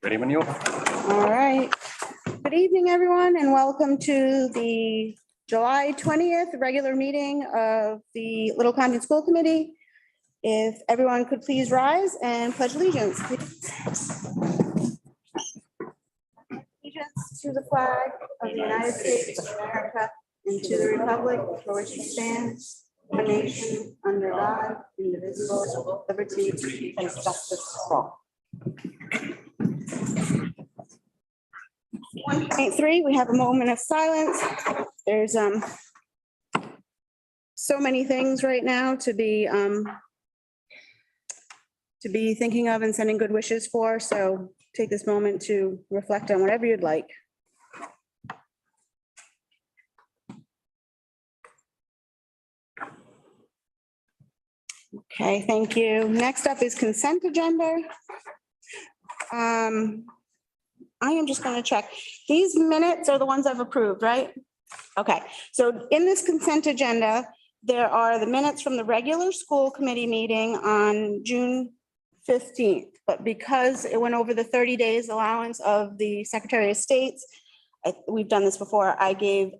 Ready when you are. All right. Good evening, everyone, and welcome to the July 20th regular meeting of the Little Compton School Committee. If everyone could please rise and pledge allegiance, please. Allegiance to the flag of the United States of America and to the republic for which it stands, one nation, under God, indivisible, with liberty and justice for all. 1.3, we have a moment of silence. There's so many things right now to be thinking of and sending good wishes for. So take this moment to reflect on whatever you'd like. Okay, thank you. Next up is consent agenda. I am just going to check. These minutes are the ones I've approved, right? Okay, so in this consent agenda, there are the minutes from the regular school committee meeting on June 15th. But because it went over the 30 days allowance of the Secretary of State's, we've done this before, I gave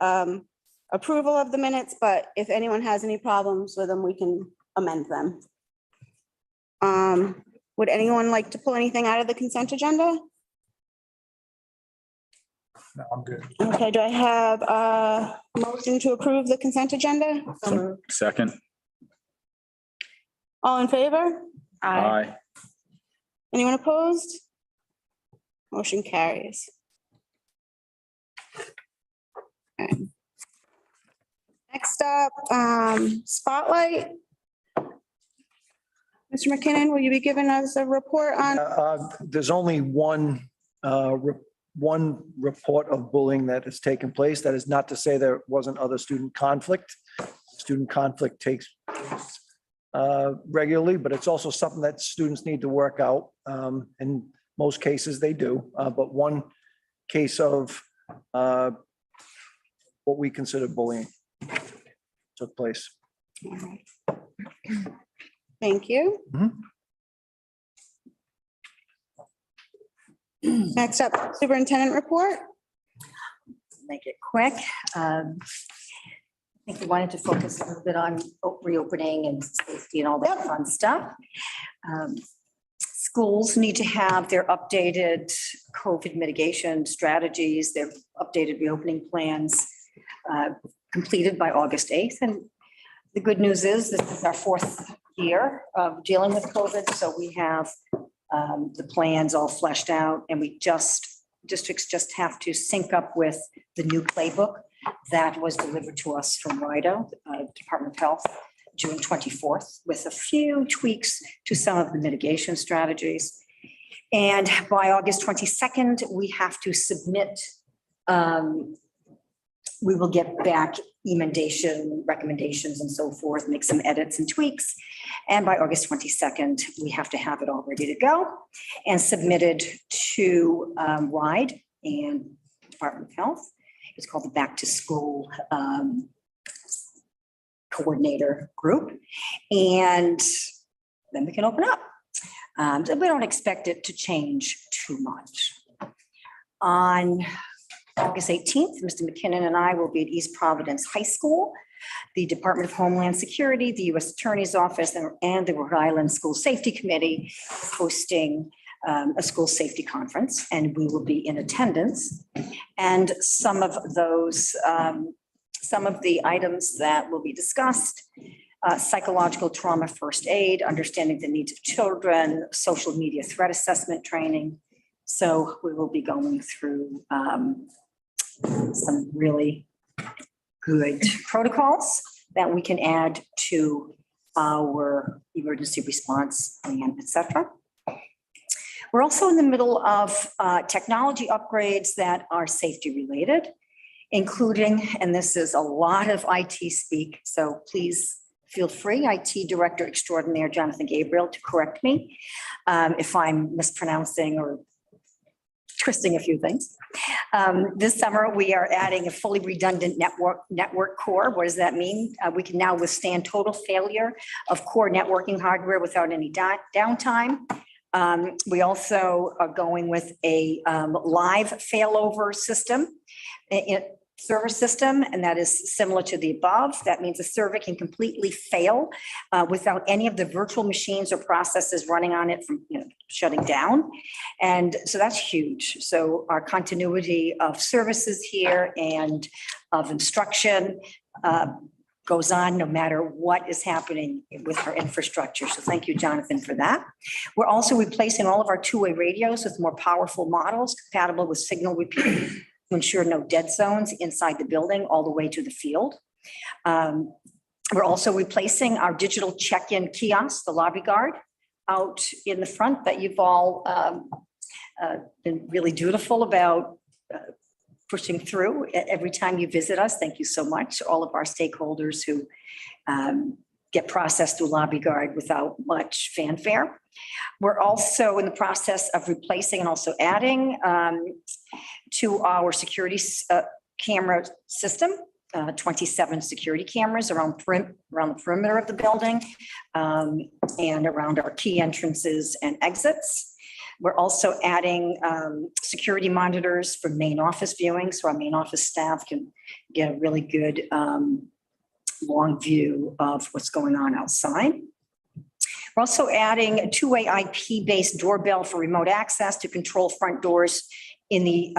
approval of the minutes, but if anyone has any problems with them, we can amend them. Would anyone like to pull anything out of the consent agenda? No, I'm good. Okay, do I have a motion to approve the consent agenda? Second. All in favor? Aye. Anyone opposed? Motion carries. Okay. Next up, spotlight. Mr. McKinnon, will you be giving us a report on? There's only one report of bullying that has taken place. That is not to say there wasn't other student conflict. Student conflict takes place regularly, but it's also something that students need to work out. In most cases, they do. But one case of what we consider bullying took place. Thank you. Next up, superintendent report. Make it quick. I think we wanted to focus a little bit on reopening and safety and all that fun stuff. Schools need to have their updated COVID mitigation strategies, their updated reopening plans completed by August 8th. And the good news is this is our 4th year of dealing with COVID. So we have the plans all fleshed out, and districts just have to sync up with the new playbook that was delivered to us from RIDO, Department of Health, June 24th, with a few tweaks to some of the mitigation strategies. And by August 22nd, we have to submit, we will get back emendation recommendations and so forth, make some edits and tweaks. And by August 22nd, we have to have it all ready to go and submitted to RIDE and Department of Health. It's called the Back to School Coordinator Group. And then we can open up. So we don't expect it to change too much. On August 18th, Mr. McKinnon and I will be at East Providence High School. The Department of Homeland Security, the U.S. Attorney's Office, and the Rhode Island School Safety Committee is hosting a school safety conference, and we will be in attendance. And some of the items that will be discussed, psychological trauma first aid, understanding the needs of children, social media threat assessment training. So we will be going through some really good protocols that we can add to our emergency response plan, et cetera. We're also in the middle of technology upgrades that are safety related, including, and this is a lot of IT speak, so please feel free, IT Director Extraordinaire Jonathan Gabriel, to correct me if I'm mispronouncing or twisting a few things. This summer, we are adding a fully redundant network core. What does that mean? We can now withstand total failure of core networking hardware without any downtime. We also are going with a live failover system, server system, and that is similar to the above. That means a server can completely fail without any of the virtual machines or processes running on it from shutting down. And so that's huge. So our continuity of services here and of instruction goes on no matter what is happening with our infrastructure. So thank you, Jonathan, for that. We're also replacing all of our two-way radios with more powerful models compatible with signal repeating to ensure no dead zones inside the building all the way to the field. We're also replacing our digital check-in kiosk, the lobby guard, out in the front that you've all been really dutiful about pushing through every time you visit us. Thank you so much, all of our stakeholders who get processed through lobby guard without much fanfare. We're also in the process of replacing and also adding to our security camera system, 27 security cameras around the perimeter of the building and around our key entrances and exits. We're also adding security monitors for main office viewing, so our main office staff can get a really good long view of what's going on outside. We're also adding a two-way IP-based doorbell for remote access to control front doors in the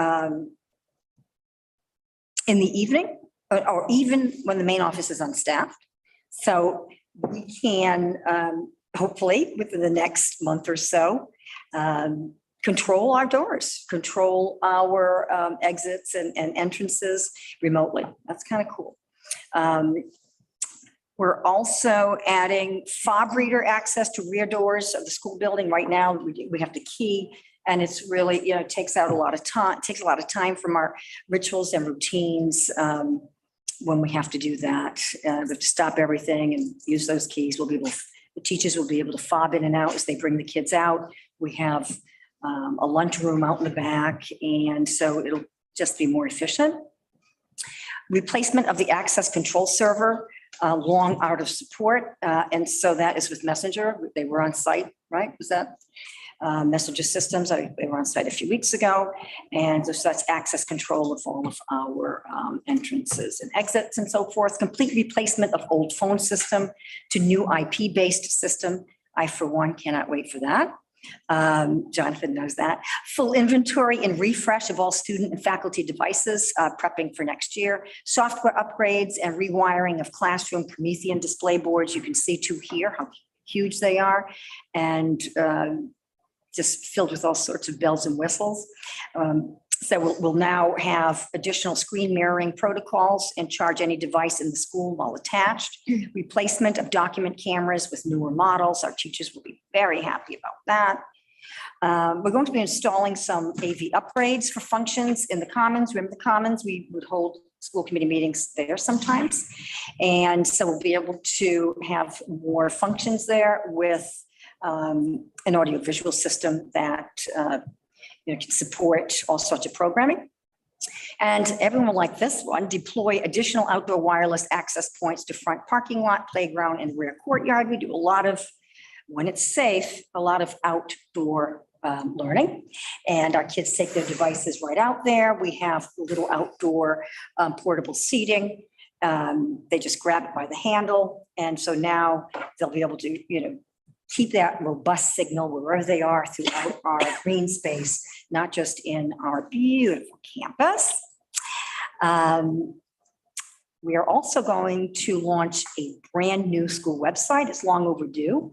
evening, or even when the main office is unstaffed. So we can hopefully within the next month or so control our doors, control our exits and entrances remotely. That's kind of cool. We're also adding fob reader access to rear doors of the school building. Right now, we have the key, and it's really, it takes out a lot of time, takes a lot of time from our rituals and routines when we have to do that. We have to stop everything and use those keys. The teachers will be able to fob in and out as they bring the kids out. We have a lunchroom out in the back, and so it'll just be more efficient. Replacement of the access control server, long out of support. And so that is with Messenger. They were on site, right? Was that Messenger Systems? They were on site a few weeks ago. And so that's access control of all of our entrances and exits and so forth. Complete replacement of old phone system to new IP-based system. I, for one, cannot wait for that. Jonathan knows that. Full inventory and refresh of all student and faculty devices, prepping for next year. Software upgrades and rewiring of classroom Promethean display boards. You can see two here, how huge they are, and just filled with all sorts of bells and whistles. So we'll now have additional screen mirroring protocols and charge any device in the school while attached. Replacement of document cameras with newer models. Our teachers will be very happy about that. We're going to be installing some AV upgrades for functions in the Commons. Remember the Commons? We would hold school committee meetings there sometimes. And so we'll be able to have more functions there with an audiovisual system that can support all sorts of programming. And everyone will like this one: deploy additional outdoor wireless access points to front parking lot, playground, and rear courtyard. We do a lot of, when it's safe, a lot of outdoor learning. And our kids take their devices right out there. We have little outdoor portable seating. They just grab it by the handle. And so now they'll be able to, keep that robust signal wherever they are throughout our green space, not just in our beautiful campus. We are also going to launch a brand new school website. It's long overdue.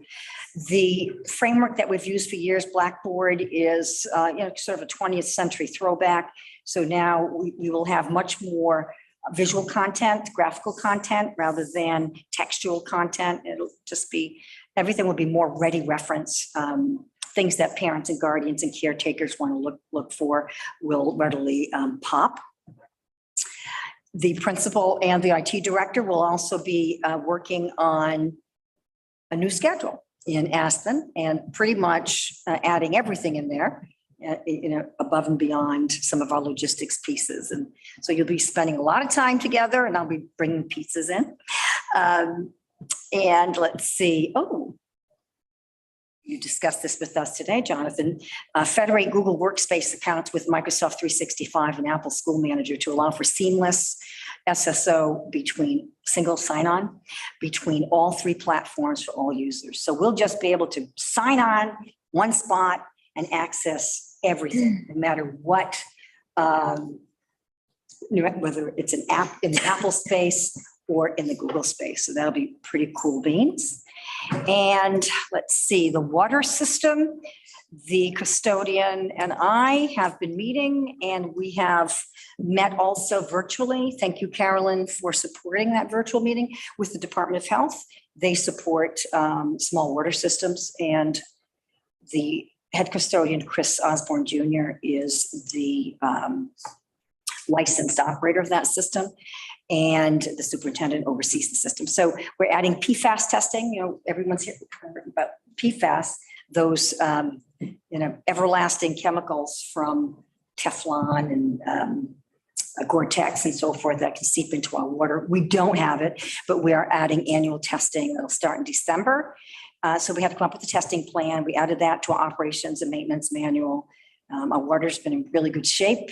The framework that we've used for years, Blackboard, is sort of a 20th century throwback. So now we will have much more visual content, graphical content, rather than textual content. It'll just be, everything will be more ready reference. Things that parents and guardians and caretakers want to look for will readily pop. The principal and the IT director will also be working on a new schedule in Aspen and pretty much adding everything in there, above and beyond some of our logistics pieces. And so you'll be spending a lot of time together, and I'll be bringing pizzas in. And let's see. Oh, you discussed this with us today, Jonathan, federate Google Workspace accounts with Microsoft 365 and Apple School Manager to allow for seamless SSO between single sign-on between all three platforms for all users. So we'll just be able to sign on one spot and access everything, no matter what, whether it's an app in the Apple space or in the Google space. So that'll be pretty cool beans. And let's see, the water system, the custodian and I have been meeting, and we have met also virtually. Thank you, Carolyn, for supporting that virtual meeting with the Department of Health. They support small water systems, and the head custodian, Chris Osborne Jr., is the licensed operator of that system, and the superintendent oversees the system. So we're adding PFAS testing. You know, everyone's here about PFAS, those everlasting chemicals from Teflon and Gore-Tex and so forth that can seep into our water. We don't have it, but we are adding annual testing. It'll start in December. So we have to come up with a testing plan. We added that to our operations and maintenance manual. Our water's been in really good shape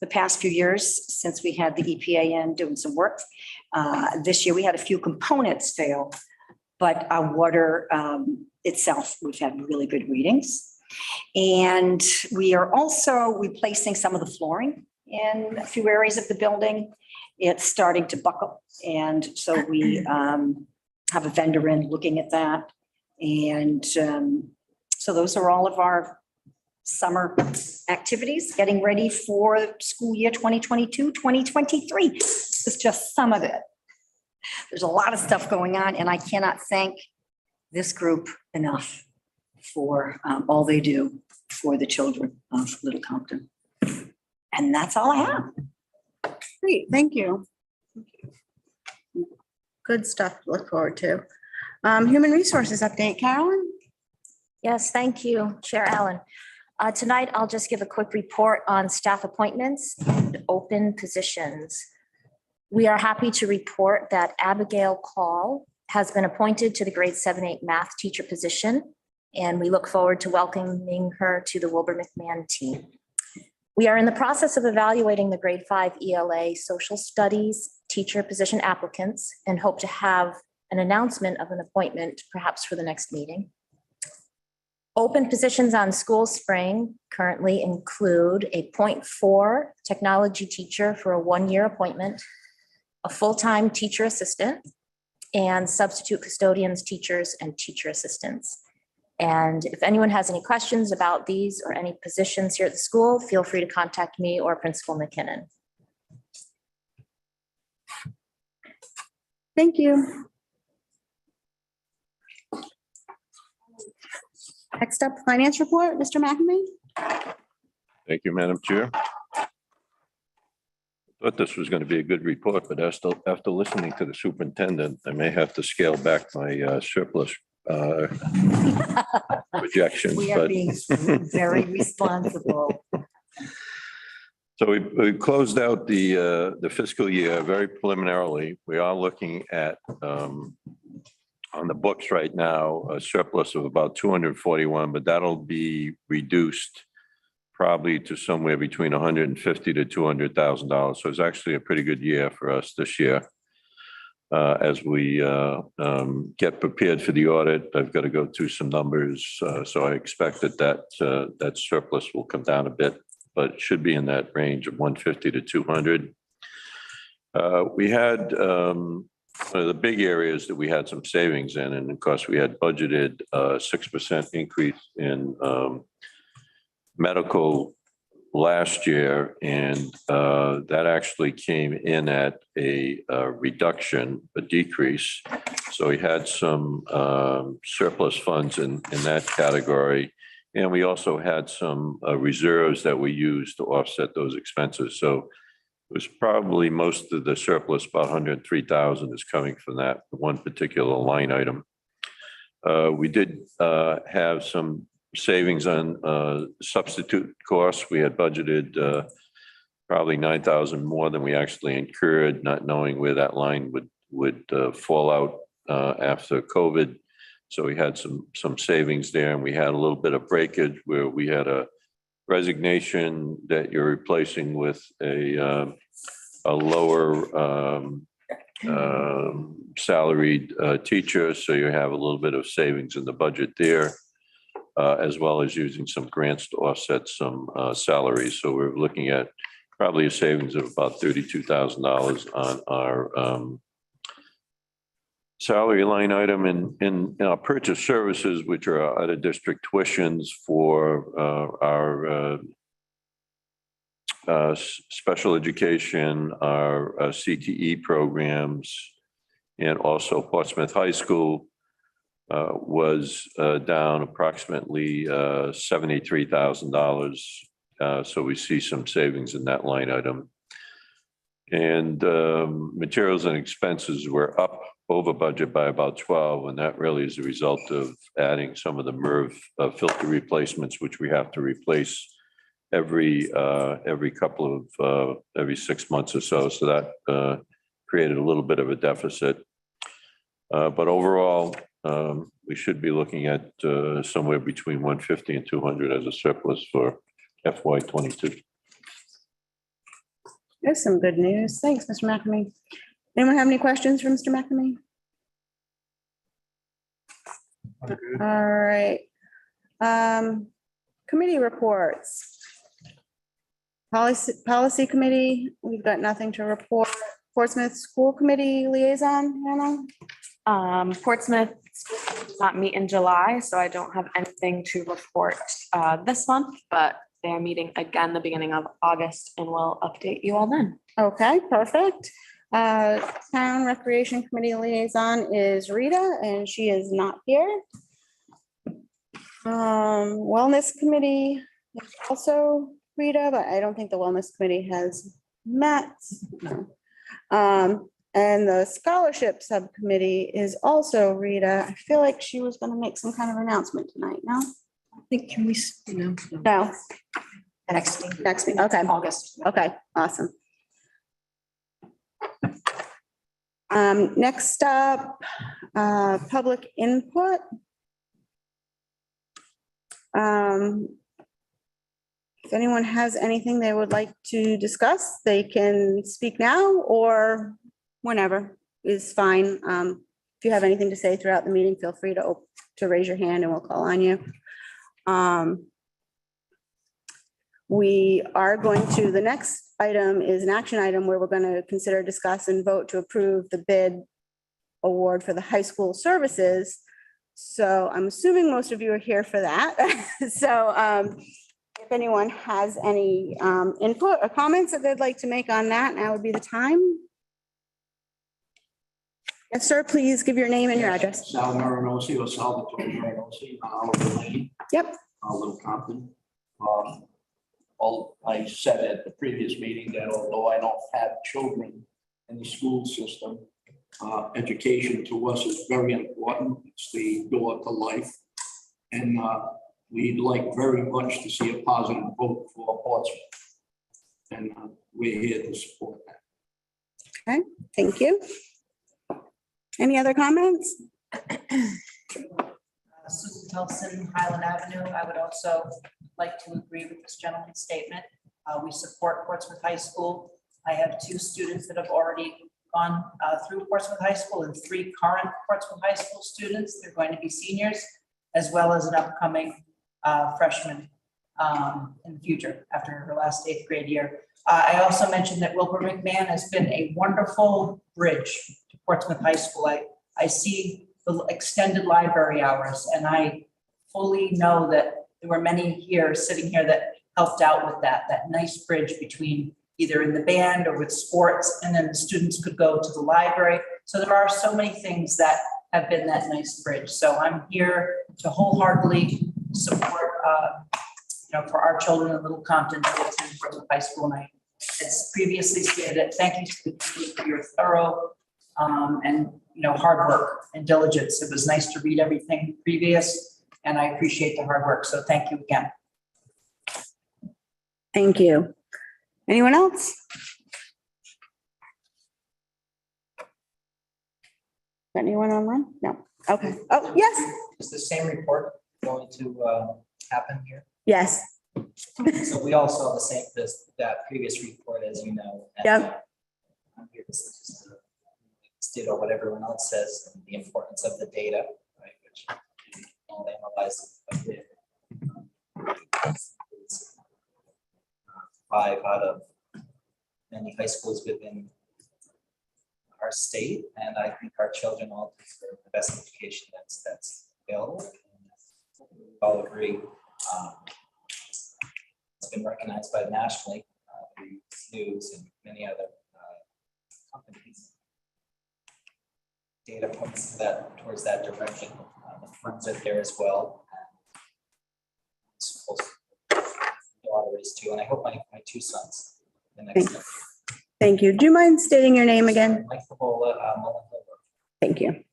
the past few years since we had the EPA in doing some work. This year we had a few components fail, but our water itself, we've had really good readings. And we are also replacing some of the flooring in a few areas of the building. It's starting to buckle. And so we have a vendor in looking at that. And so those are all of our summer activities, getting ready for school year 2022, 2023. This is just some of it. There's a lot of stuff going on, and I cannot thank this group enough for all they do for the children of Little Compton. And that's all I have. Great, thank you. Good stuff to look forward to. Human Resources update, Carolyn? Yes, thank you, Chair Allen. Tonight, I'll just give a quick report on staff appointments and open positions. We are happy to report that Abigail Call has been appointed to the grade 7-8 math teacher position, and we look forward to welcoming her to the Wilbur McMahon team. We are in the process of evaluating the grade 5 ELA social studies teacher position applicants and hope to have an announcement of an appointment perhaps for the next meeting. Open positions on School Spring currently include a 0.4 technology teacher for a 1-year appointment, a full-time teacher assistant, and substitute custodians, teachers, and teacher assistants. And if anyone has any questions about these or any positions here at the school, feel free to contact me or Principal McKinnon. Thank you. Next up, finance report, Mr. McNamee. Thank you, Madam Chair. Thought this was going to be a good report, but after listening to the superintendent, I may have to scale back my surplus projections. We are being very responsible. So we closed out the fiscal year very preliminarily. We are looking at on the books right now a surplus of about 241, but that'll be reduced probably to somewhere between 150 to $200,000. So it's actually a pretty good year for us this year. As we get prepared for the audit, I've got to go through some numbers. So I expect that surplus will come down a bit, but it should be in that range of 150 to 200. We had one of the big areas that we had some savings in, and of course we had budgeted 6% increase in medical last year, and that actually came in at a reduction, a decrease. So we had some surplus funds in that category. And we also had some reserves that we used to offset those expenses. So it was probably most of the surplus, about 103,000 is coming from that one particular line item. We did have some savings on substitute costs. We had budgeted probably 9,000 more than we actually incurred, not knowing where that line would fall out after COVID. So we had some savings there, and we had a little bit of breakage where we had a resignation that you're replacing with a lower salaried teacher. So you have a little bit of savings in the budget there, as well as using some grants to offset some salaries. So we're looking at probably a savings of about $32,000 on our salary line item in purchase services, which are out of district tuitions for our special education, our CTE programs, and also Portsmouth High School was down approximately $73,000. So we see some savings in that line item. And materials and expenses were up over budget by about 12, and that really is a result of adding some of the MERV filter replacements, which we have to replace every couple of every 6 months or so. So that created a little bit of a deficit. But overall, we should be looking at somewhere between 150 and 200 as a surplus for FY22. There's some good news. Thanks, Mr. McNamee. Anyone have any questions for Mr. McNamee? All right. Committee reports. Policy Committee, we've got nothing to report. Portsmouth School Committee Liaison, Hannah? Portsmouth does not meet in July, so I don't have anything to report this month, but they're meeting again the beginning of August, and we'll update you all then. Okay, perfect. Town Recreation Committee Liaison is Rita, and she is not here. Wellness Committee is also Rita, but I don't think the Wellness Committee has met. No. And the Scholarship Subcommittee is also Rita. I feel like she was gonna make some kind of announcement tonight, no? I think, can we, no, No, next meeting, next week, okay, August. okay, awesome. Next up, public input. If anyone has anything they would like to discuss, they can speak now or whenever is fine. If you have anything to say throughout the meeting, feel free to raise your hand and we'll call on you. We are going to, the next item is an action item where we're going to consider, discuss, and vote to approve the bid award for the high school services. So I'm assuming most of you are here for that. So if anyone has any input or comments that they'd like to make on that, now would be the time. Yes, sir, please give your name and your address. Sal Marinosi or Salvatore Marinosi, Oliver Lane, Yep, Little Compton. I said at the previous meeting that although I don't have children in the school system, education to us is very important. It's the door to life. And we'd like very much to see a positive vote for Portsmouth. And we're here to support that. thank you. Any other comments? Susan Telson, Highland Avenue. I would also like to agree with this gentleman's statement. We support Portsmouth High School. I have 2 students that have already gone through Portsmouth High School and 3 current Portsmouth High School students. They're going to be seniors, as well as an upcoming freshman in the future after her last 8th grade year. I also mentioned that Wilbur McMahon has been a wonderful bridge to Portsmouth High School. I see the extended library hours, and I fully know that there were many here, sitting here, that helped out with that nice bridge between either in the band or with sports, and then the students could go to the library. So there are so many things that have been that nice bridge. So I'm here to wholeheartedly support, for our children in Little Compton to attend Portsmouth High School. And I, as previously stated, thank you to the committee for your thorough and hard work and diligence. It was nice to read everything previous, and I appreciate the hard work. So thank you again. Thank you. Anyone else? Anyone online? No. Okay. Oh, yes. Is the same report going to happen here? Yes. So we all saw the same, that previous report, as you know. and, Yep. I'm here to just state what everyone else says, and the importance of the data, right, which I'll analyze a bit. 5 out of many high schools within our state, and I think our children all deserve the best education that's available. We all agree. It's been recognized by nationally, news and many other companies. Data points that towards that direction. The funds are there as well. Daughter is too, and I hope my 2 sons. The next step. Thank you. Do you mind stating your name again? Mike Fabola, Mullen Hill Road. Thank you.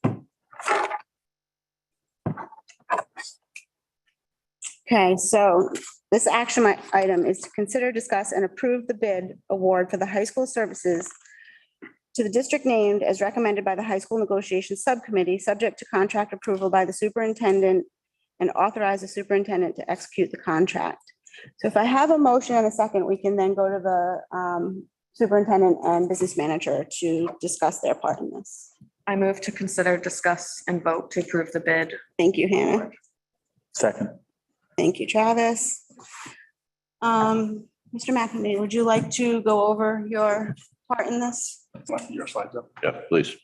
Okay, so this action item is to consider, discuss, and approve the bid award for the high school services to the district named as recommended by the High School Negotiations Subcommittee, subject to contract approval by the superintendent, and authorize the superintendent to execute the contract. So if I have a motion and a second, we can then go to the superintendent and business manager to discuss their part in this. I move to consider, discuss, and vote to approve the bid. Thank you, Hannah. Second. Thank you, Travis. Mr. McNamee, would you like to go over your part in this? Your slides up. Yeah, please.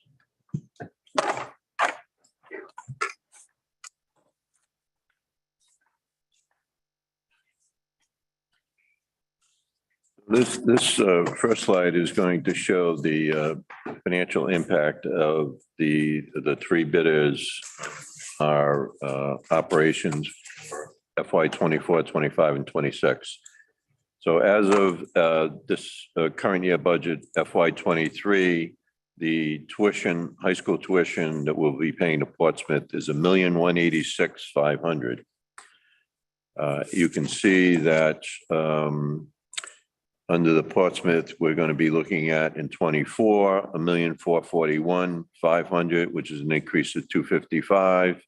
This first slide is going to show the financial impact of the 3 bidders, our operations for FY 24, 25, and 26. So as of this current year budget, FY 23, the tuition, high school tuition that we'll be paying to Portsmouth is $1,186,500. You can see that under the Portsmouth, we're going to be looking at in 24, $1,441,500, which is an increase of $255.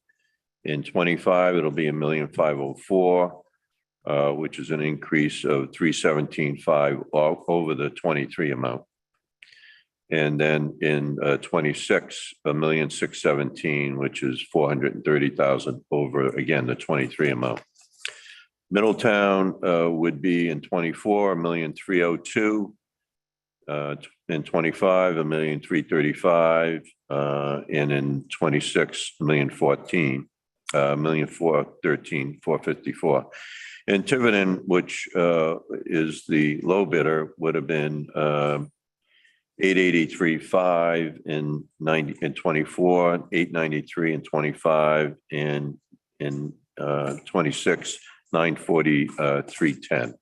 In 25, it'll be $1,504,000, which is an increase of $317,500 over the 23 amount. And then in 26, $1,617,000, which is $430,000 over, again, the 23 amount. Middletown would be in 24, $1,302,000. In 25, $1,335,000. And in 26, $1,413,454. And Tiverton, which is the low bidder, would have been $883,500 in 24, $893,000 in 25, and in 26, $943,310.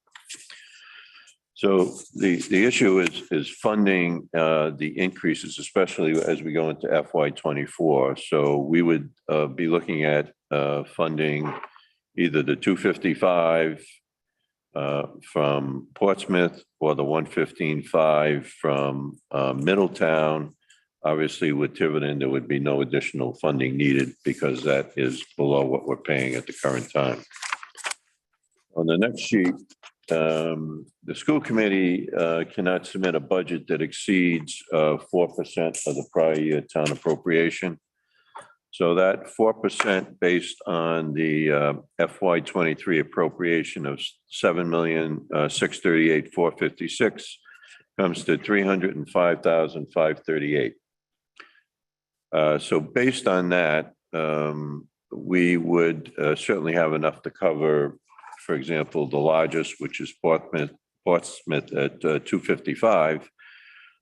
So the issue is funding the increases, especially as we go into FY 24. So we would be looking at funding either the 255 from Portsmouth or the 115.5 from Middletown. Obviously, with Tiverton, there would be no additional funding needed because that is below what we're paying at the current time. On the next sheet, the school committee cannot submit a budget that exceeds 4% of the prior year town appropriation. So that 4% based on the FY 23 appropriation of $7,638,456 comes to $305,538. So based on that, we would certainly have enough to cover, for example, the largest, which is Portsmouth at 255.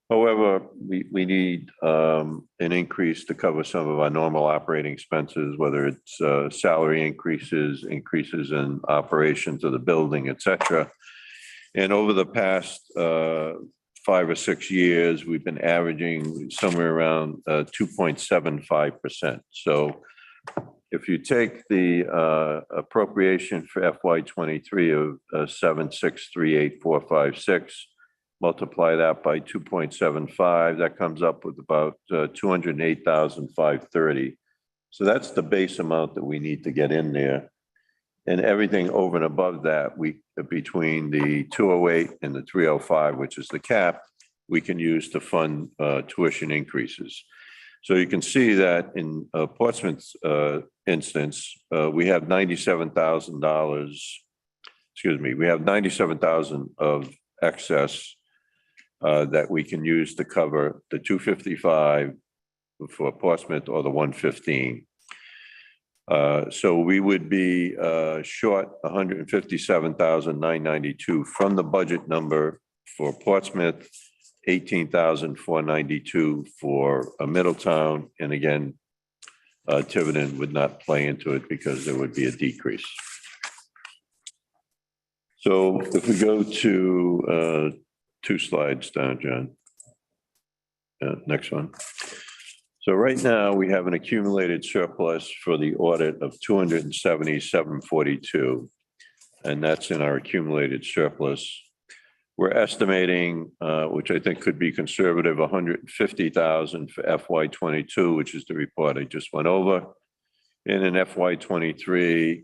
However, we need an increase to cover some of our normal operating expenses, whether it's salary increases in operations of the building, et cetera. And over the past 5 or 6 years, we've been averaging somewhere around 2.75%. So if you take the appropriation for FY 23 of 7,638,456, multiply that by 2.75, that comes up with about 208,530. So that's the base amount that we need to get in there. And everything over and above that, we, between the 208 and the 305, which is the cap, we can use to fund tuition increases. So you can see that in Portsmouth's instance, we have $97,000, excuse me, we have 97,000 of excess that we can use to cover the 255 for Portsmouth or the 115. So we would be short 157,992 from the budget number for Portsmouth, 18,492 for Middletown, and again, Tiverton would not play into it because there would be a decrease. So if we go to 2 slides down, John. Next one. So right now, we have an accumulated surplus for the audit of 277,42, and that's in our accumulated surplus. We're estimating, which I think could be conservative, 150,000 for FY22, which is the report I just went over. And in FY23,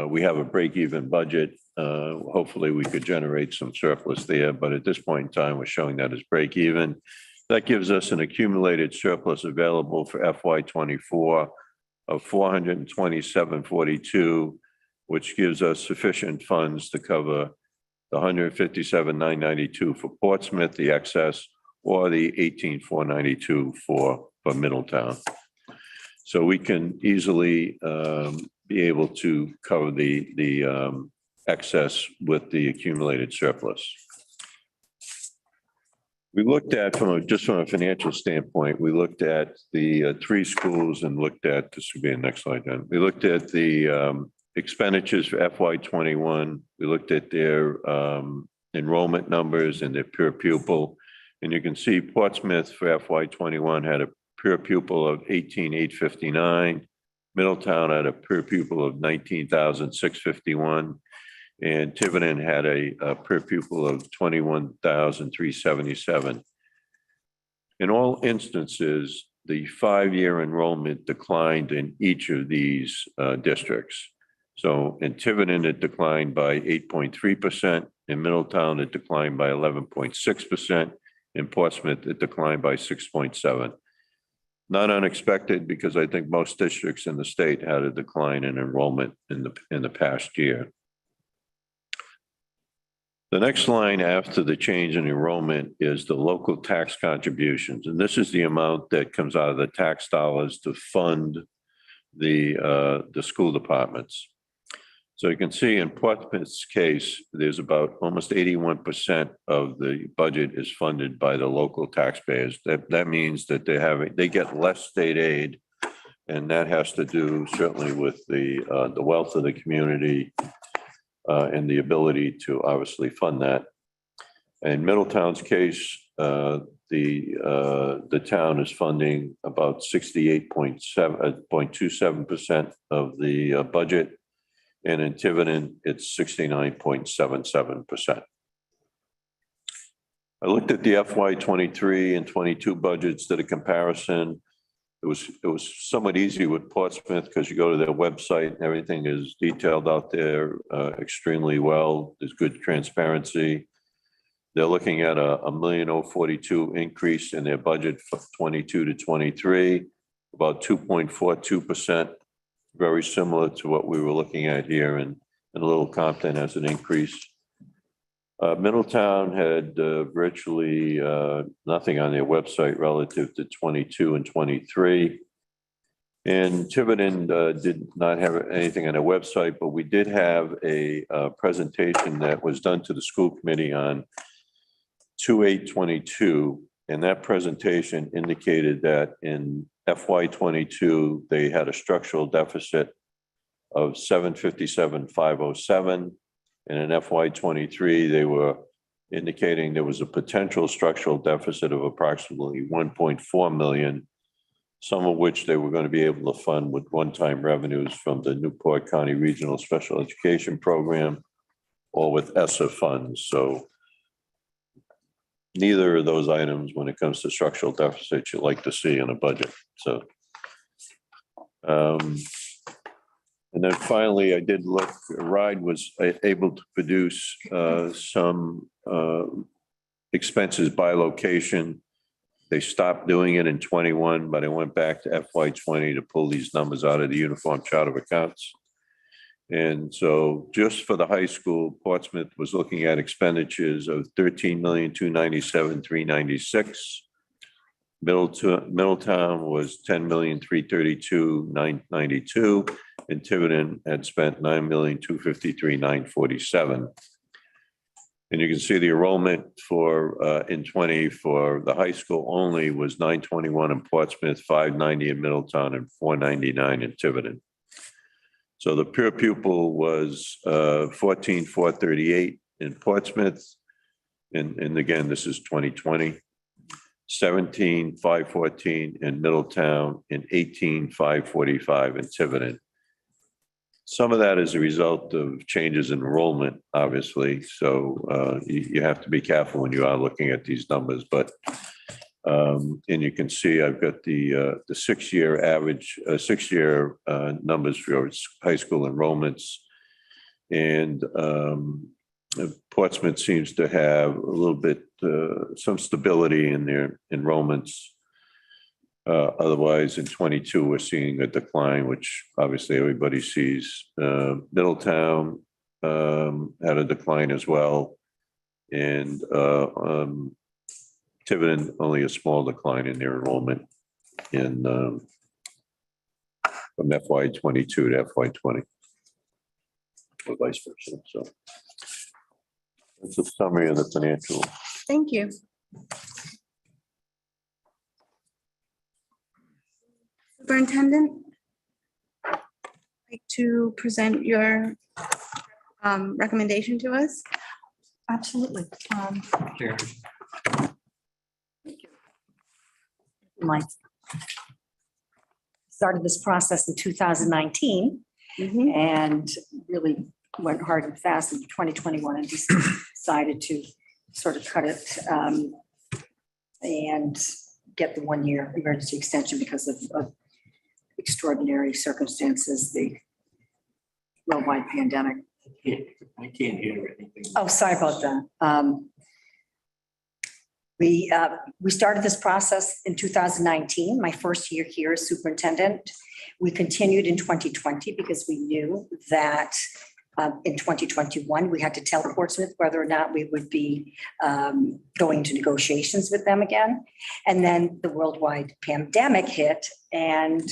we have a break-even budget. Hopefully, we could generate some surplus there, but at this point in time, we're showing that as break-even. That gives us an accumulated surplus available for FY24 of 427.42, which gives us sufficient funds to cover the 157,992 for Portsmouth, the excess, or the 18,492 for Middletown. So we can easily be able to cover the excess with the accumulated surplus. We looked at, just from a financial standpoint, we looked at the 3 schools and looked at, this would be the next slide, then. We looked at the expenditures for FY21. We looked at their enrollment numbers and their per pupil. And you can see Portsmouth for FY21 had a per pupil of 18,859. Middletown had a per pupil of 19,651. And Tiverton had a per pupil of 21,377. In all instances, the 5-year enrollment declined in each of these districts. So in Tiverton, it declined by 8.3%. In Middletown, it declined by 11.6%. In Portsmouth, it declined by 6.7%. Not unexpected, because I think most districts in the state had a decline in enrollment in the past year. The next line after the change in enrollment is the local tax contributions. And this is the amount that comes out of the tax dollars to fund the school departments. So you can see in Portsmouth's case, there's about almost 81% of the budget is funded by the local taxpayers. That means that they get less state aid, and that has to do certainly with the wealth of the community and the ability to obviously fund that. In Middletown's case, the town is funding about 68.27% of the budget. And in Tiverton, it's 69.77%. I looked at the FY23 and 22 budgets, did a comparison. It was somewhat easy with Portsmouth because you go to their website and everything is detailed out there extremely well. There's good transparency. They're looking at a $1,042,000 increase in their budget from 22 to 23, about 2.42%. Very similar to what we were looking at here in Little Compton as an increase. Middletown had virtually nothing on their website relative to 22 and 23. And Tiverton did not have anything on their website, but we did have a presentation that was done to the school committee on 2/8/22. And that presentation indicated that in FY22, they had a structural deficit of 757,507. And in FY23, they were indicating there was a potential structural deficit of approximately 1.4 million, some of which they were going to be able to fund with one-time revenues from the Newport County Regional Special Education Program or with ESSA funds. So neither of those items, when it comes to structural deficits, you like to see in a budget. So And then finally, I did look, RIDE was able to produce some expenses by location. They stopped doing it in 21, but I went back to FY 20 to pull these numbers out of the Uniform Chart of Accounts. And so just for the high school, Portsmouth was looking at expenditures of 13,297,396. Middletown was 10,332,992, and Tiverton had spent 9,253,947. And you can see the enrollment for in 20 for the high school only was 921 in Portsmouth, 590 in Middletown, and 499 in Tiverton. So the per pupil was 14,438 in Portsmouth, and again, this is 2020. 17,514 in Middletown, and 18,545 in Tiverton. Some of that is a result of changes in enrollment, obviously. So you have to be careful when you are looking at these numbers. But and you can see I've got the 6-year average, 6-year numbers for high school enrollments, and Portsmouth seems to have a little bit some stability in their enrollments. Otherwise, in 22, we're seeing a decline, which obviously everybody sees. Middletown had a decline as well, and Tiverton only a small decline in their enrollment in from FY 22 to FY 20, or vice versa. So that's a summary of the financial. Thank you. Superintendent, like to present your recommendation to us? Absolutely. Sure. Like, started this process in 2019 Mhm. and really went hard and fast in 2021 and decided to sort of cut it and get the 1-year emergency extension because of extraordinary circumstances, the worldwide pandemic. I can't hear anything. Oh, sorry about that. We started this process in 2019, my first year here as superintendent. We continued in 2020 because we knew that in 2021, we had to tell Portsmouth whether or not we would be going to negotiations with them again. And then the worldwide pandemic hit. And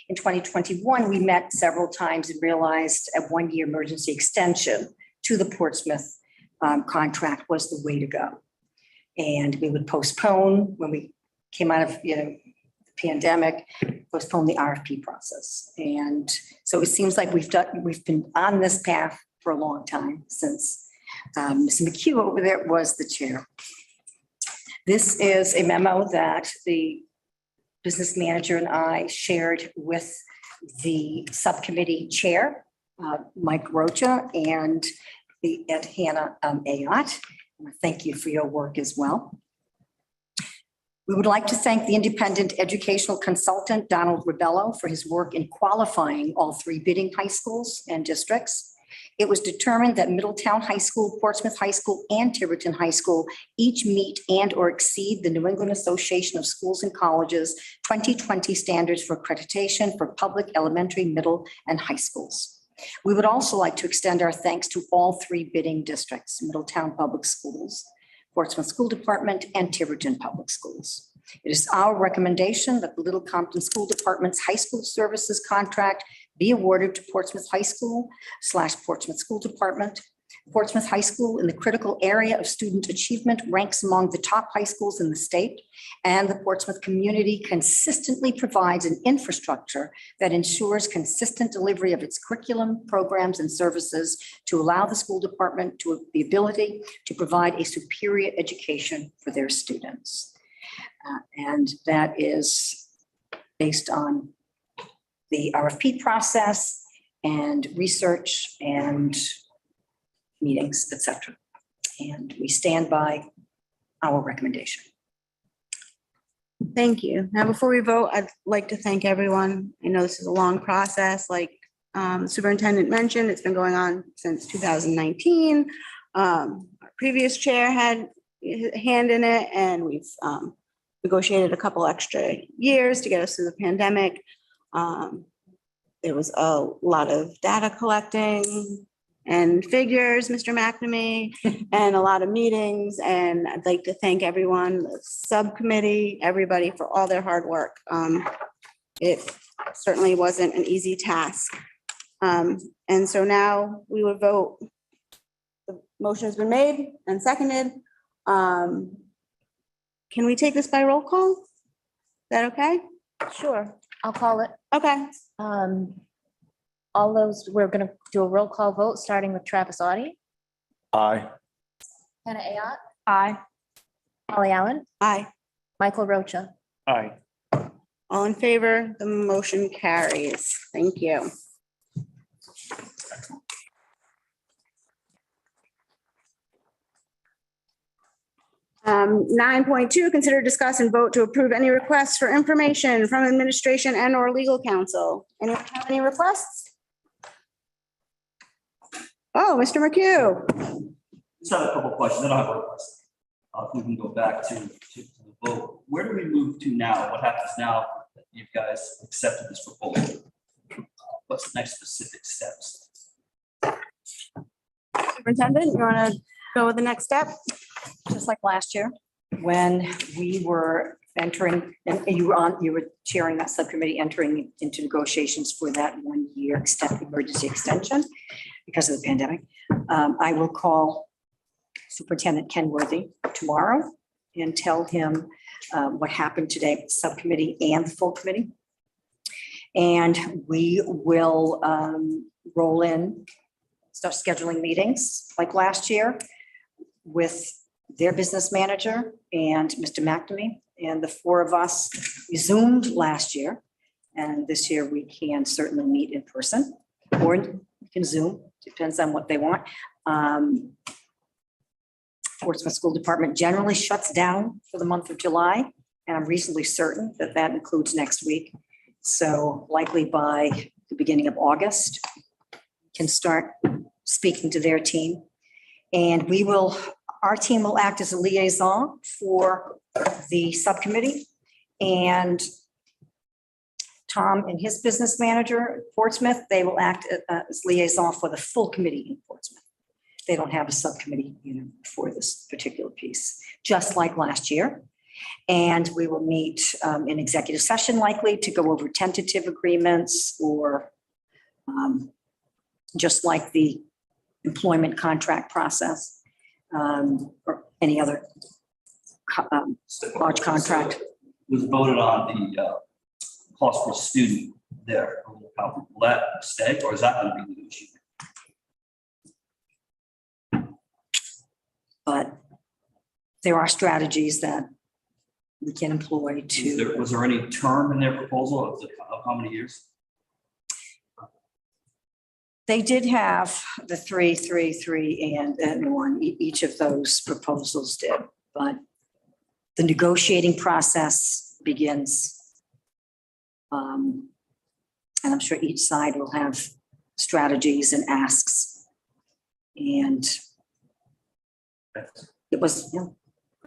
in 2021, we met several times and realized a 1-year emergency extension to the Portsmouth contract was the way to go. And we would postpone when we came out of, the pandemic, postpone the RFP process. And so it seems like we've been on this path for a long time since Ms. McHugh over there was the chair. This is a memo that the business manager and I shared with the subcommittee chair, Mike Rocha, and Hannah Ayotte. Thank you for your work as well. We would like to thank the independent educational consultant, Donald Ribello, for his work in qualifying all 3 bidding high schools and districts. It was determined that Middletown High School, Portsmouth High School, and Tiverton High School each meet and or exceed the New England Association of Schools and Colleges 2020 standards for accreditation for public elementary, middle, and high schools. We would also like to extend our thanks to all 3 bidding districts, Middletown Public Schools, Portsmouth School Department, and Tiverton Public Schools. It is our recommendation that the Little Compton School Department's high school services contract be awarded to Portsmouth High School / Portsmouth School Department. Portsmouth High School in the critical area of student achievement ranks among the top high schools in the state, and the Portsmouth community consistently provides an infrastructure that ensures consistent delivery of its curriculum, programs, and services to allow the school department to the ability to provide a superior education for their students. And that is based on the RFP process and research and meetings, et cetera. And we stand by our recommendation. Thank you. Now, before we vote, I'd like to thank everyone. I know this is a long process, like the superintendent mentioned, it's been going on since 2019. Our previous chair had a hand in it, and we've negotiated a couple extra years to get us through the pandemic. There was a lot of data collecting and figures, Mr. McNamee, and a lot of meetings. And I'd like to thank everyone, the subcommittee, everybody for all their hard work. It certainly wasn't an easy task. And so now we would vote. The motion has been made and seconded. Can we take this by roll call? Is that okay? Sure, I'll call it. Okay. All those, we're gonna do a roll call vote, starting with Travis Audie, Aye. Hannah Ayat, Aye. Holly Allen, Aye. Michael Rocha. Aye. All in favor, the motion carries. Thank you. 9.2, consider, discuss, and vote to approve any requests for information from administration and or legal counsel. Anyone have any requests? Oh, Mr. McHugh. Just have a couple of questions. I don't have a request. If we can go back to the vote. Where do we move to now? What happens now that you guys accepted this proposal? What's the next specific steps? Superintendent, you want to go with the next step? Just like last year, when we were entering, and you were chairing that subcommittee, entering into negotiations for that 1 year emergency extension because of the pandemic. I will call Superintendent Kenworthy tomorrow and tell him what happened today with the subcommittee and the full committee. And we will roll in, start scheduling meetings like last year with their business manager and Mr. McNamee, and the four of us. We Zoomed last year, and this year we can certainly meet in person, or we can Zoom, depends on what they want. Portsmouth School Department generally shuts down for the month of July, and I'm reasonably certain that that includes next week. So likely by the beginning of August, can start speaking to their team. And our team will act as a liaison for the subcommittee. And Tom and his business manager, Portsmouth, they will act as liaison for the full committee in Portsmouth. They don't have a subcommittee, for this particular piece, just like last year. And we will meet in executive session likely to go over tentative agreements or just like the employment contract process or any other large contract. Was voted on the cost per student there. Will that stay, or is that going to be negotiated? But there are strategies that we can employ to. Was there any term in their proposal of how many years? They did have the 3, 3, 3, and 1. Each of those proposals did, but the negotiating process begins. And I'm sure each side will have strategies and asks. And it was,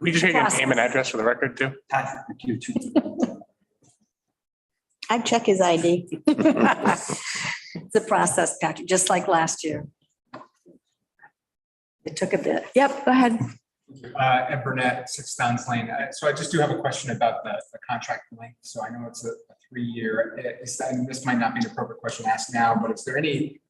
We just take your name and address for the record too. Patrick McHugh, 2. I'd check his ID. it's a process, Patrick, just like last year. It took a bit. Yep, go ahead. Ed Burnett, 6 Downs Lane. So I just do have a question about the contract length. So I know it's a 3-year. And this might not be an appropriate question to ask now, but is there any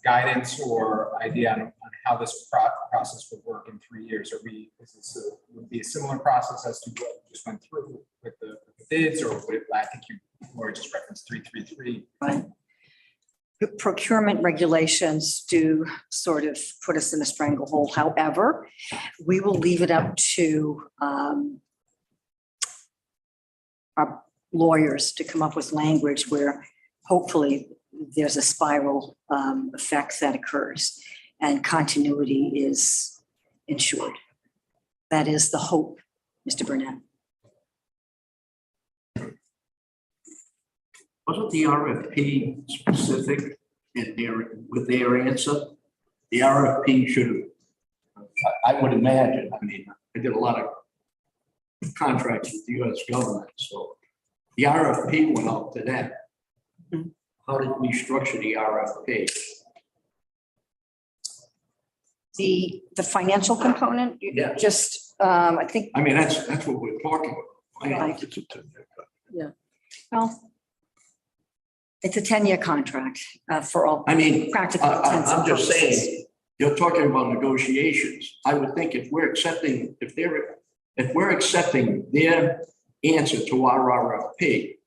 guidance or idea on how this process would work in 3 years? Would it be a similar process as to what you just went through with the bids, or would it, I think you more just referenced 333? Right. The procurement regulations do sort of put us in a stranglehold. However, we will leave it up to our lawyers to come up with language where hopefully there's a spiral effect that occurs and continuity is ensured. That is the hope, Mr. Burnett. wasn't the RFP specific in their, with their answer? The RFP should have, I would imagine, I mean, I did a lot of contracts with the US government, so the RFP went out to them. How did we structure the RFP? The financial component, Yeah. just, I think, I mean, that's what we're talking about. Right. well, it's a 10-year contract for all I mean, practical intents and I'm just purposes. saying, you're talking about negotiations. I would think if we're accepting, if we're accepting their answer to our RFP,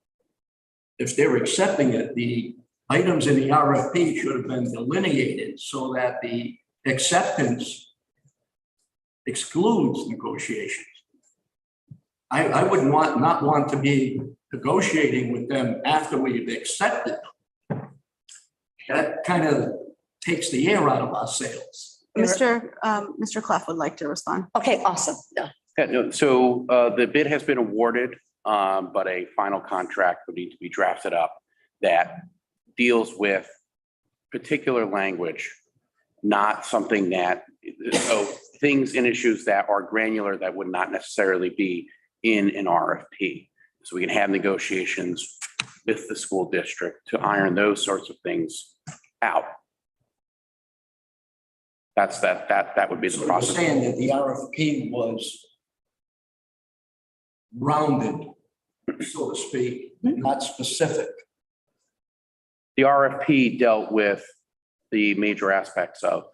if they're accepting it, the items in the RFP should have been delineated so that the acceptance excludes negotiations. I would not want to be negotiating with them after we've accepted them. That kind of takes the air out of our sails. Mr. Clough would like to respond. Okay, awesome. Yeah. Yeah, no, so the bid has been awarded, but a final contract would need to be drafted up that deals with particular language, not something that, so things and issues that are granular that would not necessarily be in an RFP. So we can have negotiations with the school district to iron those sorts of things out. That would be the So you're process. saying that the RFP was rounded, so to speak, not specific. The RFP dealt with the major aspects of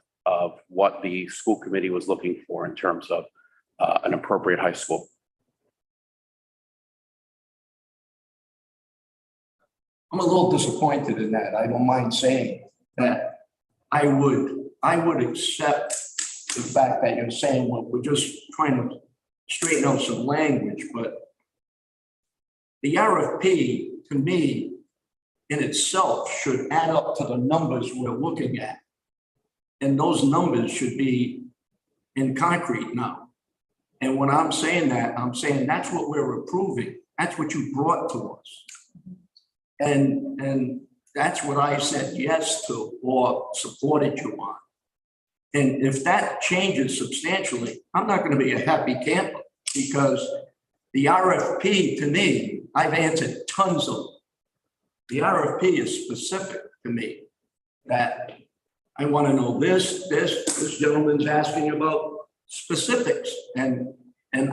what the school committee was looking for in terms of an appropriate high school. I'm a little disappointed in that. I don't mind saying that. I would accept the fact that you're saying, well, we're just trying to straighten out some language, but the RFP, to me, in itself should add up to the numbers we're looking at. And those numbers should be in concrete now. And when I'm saying that, I'm saying that's what we're approving. That's what you brought to us. And that's what I said yes to or supported you on. And if that changes substantially, I'm not going to be a happy camper, because the RFP, to me, I've answered tons of them. The RFP is specific to me, that I want to know this gentleman's asking about specifics. And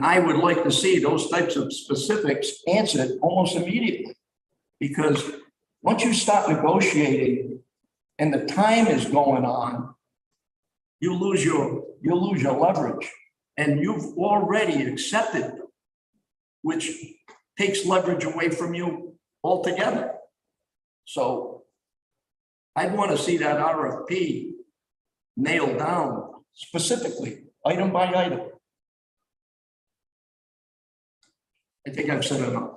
I would like to see those types of specifics answered almost immediately. Because once you start negotiating and the time is going on, you lose your leverage, and you've already accepted them, which takes leverage away from you altogether. So I'd want to see that RFP nailed down specifically, item by item. I think I've said enough.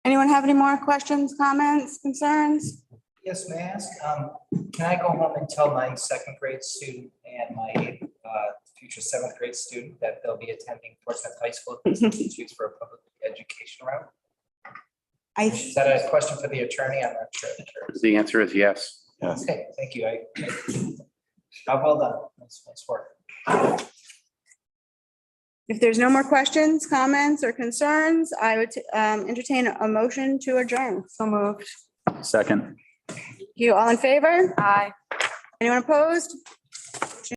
Anyone have any more questions, comments, concerns? Yes, may I ask, can I go home and tell my second grade student and my future seventh grade student that they'll be attending Portsmouth High School if they choose for a public education route? Is that a question for the attorney? I'm not sure. The answer is yes. Okay, thank you. Well done. Nice work. If there's no more questions, comments, or concerns, I would entertain a motion to adjourn. So moved. Second. You all in favor? Aye. Anyone opposed?